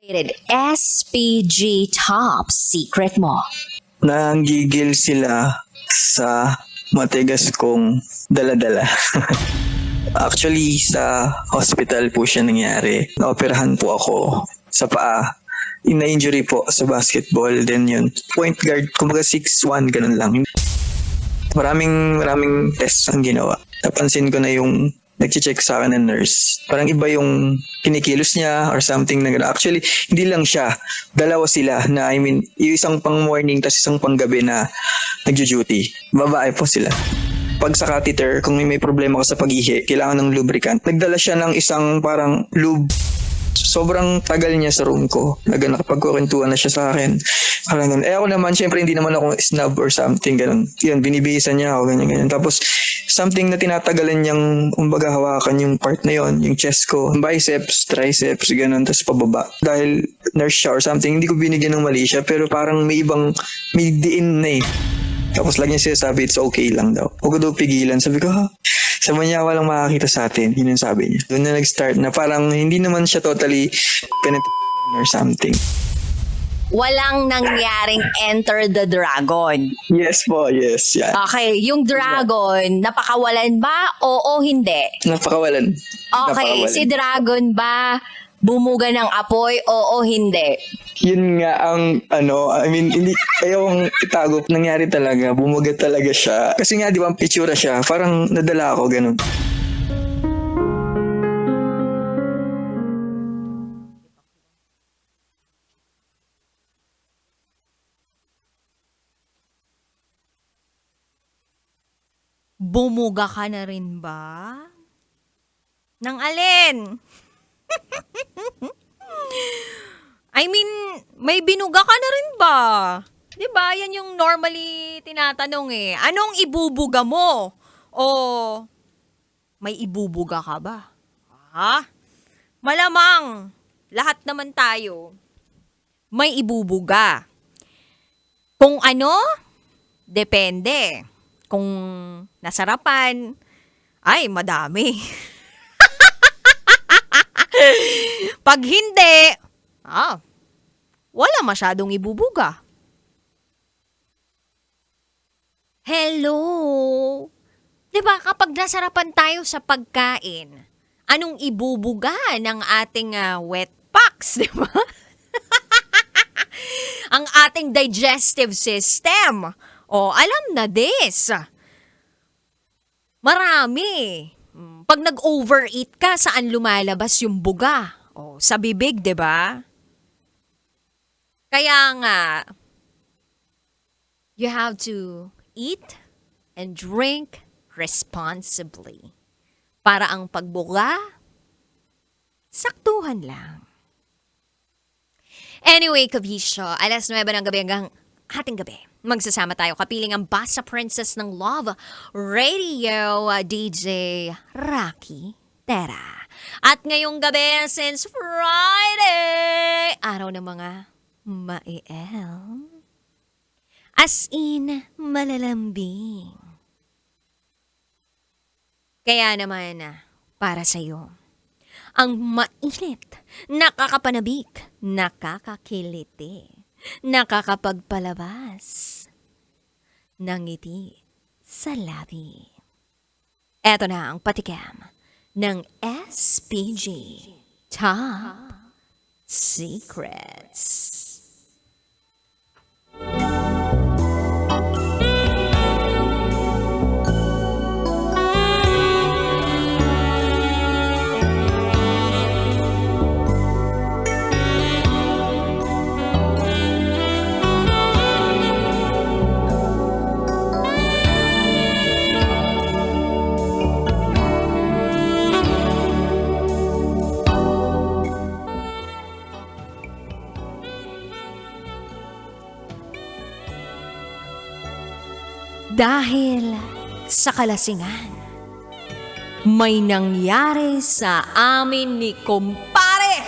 Rated SPG Top Secret mo. Nanggigil sila sa matigas kong dala-dala. Actually, sa hospital po siya nangyari. Naoperahan po ako sa paa. Na-injury po sa basketball. Then yun, point guard, kumbaga 6'1", ganun lang. Maraming tests ang ginawa. Napansin ko na yung nag-check sa akin ng nurse. Parang iba yung kinikilos niya or something na gano'n. Actually, hindi lang siya. Dalawa sila na, yung isang pang morning tas isang pang gabi na nagjo-duty. Babae po sila. Pag sa catheter, kung may problema ka sa pag-ihi, kailangan ng lubricant. Nagdala siya ng isang parang lube. Sobrang tagal niya sa room ko. Nakapagkukwentuhan na siya sa akin. Parang ako naman, syempre hindi naman ako snub or something. Ganun. Yun, binibihisan niya ako, ganyan. Tapos, something na tinatagalan niyang, umbaga, hawakan yung part na yon, yung chest ko. Biceps, triceps, ganun. Tapos pababa. Dahil nurse siya or something, hindi ko binigyan ng mali siya. Pero parang may diin na eh. Tapos lagi niya sinasabi, it's okay lang daw. Huwag ko daw pigilan. Sabi ko, ha? Sa manya walang makakita sa atin. Yun yung sabi niya. Doon na nag-start na parang hindi naman siya totally penetrating or something. Walang nangyaring Enter the Dragon. Yes po, yes. Yan. Okay, yung dragon, napakawalan ba? Oo, hindi. Napakawalan. Okay, si dragon ba bumuga ng apoy? Oo, hindi. Yun nga ang hindi ayong itago, nangyari talaga, bumuga talaga siya. Kasi nga di ba, itsura siya, parang nadala ako ganun. Bumuga ka na rin ba? Nang alin? I mean, may binuga ka na rin ba? 'Di ba? Yan yung normally tinatanong eh. Anong ibubuga mo? O may ibubuga ka ba? Ha? Malamang lahat naman tayo may ibubuga. Kung ano? Depende. Kung nasarapan, ay madami. Pag hindi, wala masyadong ibubuga. Hello! Diba kapag nasarapan tayo sa pagkain, anong ibubuga ng ating wet packs, diba? Ang ating digestive system. O, alam na this. Marami. Pag nag-overeat ka, saan lumalabas yung buga? O, sa bibig, 'di ba? Kaya nga, you have to eat and drink responsibly. Para ang pagbuga, saktuhan lang. Anyway, kabisyo, alas 9 ng gabi hanggang ating gabi. Magsasama tayo kapiling ang Basta Princess ng Love Radio, DJ Rocky Tera. At ngayong gabi, since Friday, araw ng mga maiel, as in malalambing. Kaya naman, para sa'yo, ang mainit, nakakapanabik, nakakakiliti, nakakapagpalabas ng ngiti sa labi. Eto na ang patikim ng SPG Top Secrets. Dahil sa kalasingan, may nangyari sa amin ni kumpare.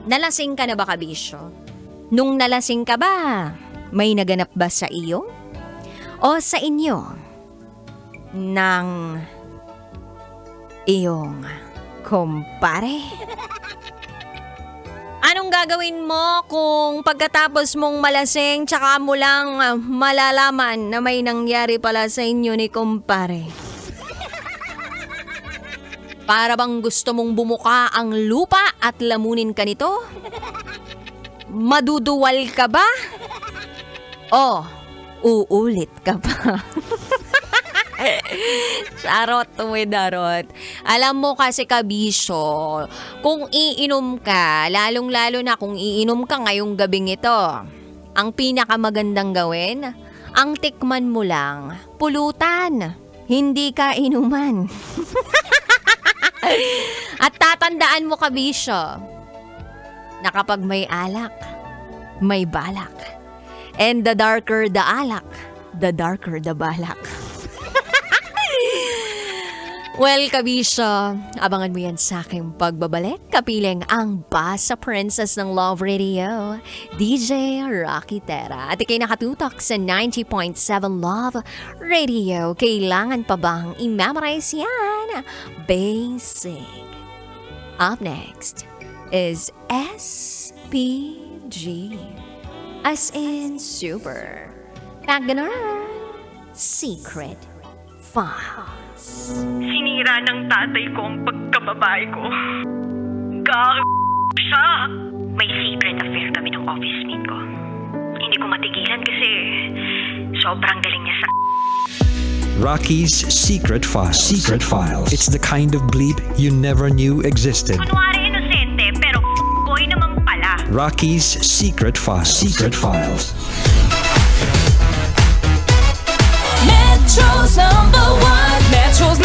Nalasing ka na ba, kabisyo? Nung nalasing ka ba, may naganap ba sa iyo? O sa inyo? Nang iyong kumpare. Anong gagawin mo kung pagkatapos mong malasing tsaka mo lang malalaman na may nangyari pala sa inyo ni kumpare? Para bang gusto mong bumuka ang lupa at lamunin ka nito? Maduduwal ka ba? O uulit ka pa? Charot, darot. Alam mo kasi kabisyo, kung iinom ka, lalong-lalo na kung iinom ka ngayong gabing ito, ang pinakamagandang gawin, ang tikman mo lang, pulutan, hindi ka inuman. At tatandaan mo kabisyo, na kapag may alak, may balak. And the darker the alak, the darker the balak. Well, kabisyo, abangan mo yan sa aking pagbabalik. Kapiling ang Basta Princess ng Love Radio, DJ Rocky Tera. At ikay nakatutok sa 90.7 Love Radio. Kailangan pa bang i-memorize yan? Basic. Up next is SPG. As in super. Wagner. Secret Files. Sinira ng tatay ko ang pagkababae ko. Siya. May secret affair kami ng office mate ko. Hindi ko matigilan kasi sobrang galing niya sa... Rocky's Secret Files. Secret Files. It's the kind of bleep you never knew existed. Kunwari inosente pero boy naman pala. Rocky's Secret Files. Secret Files. Metro's #1. Metro's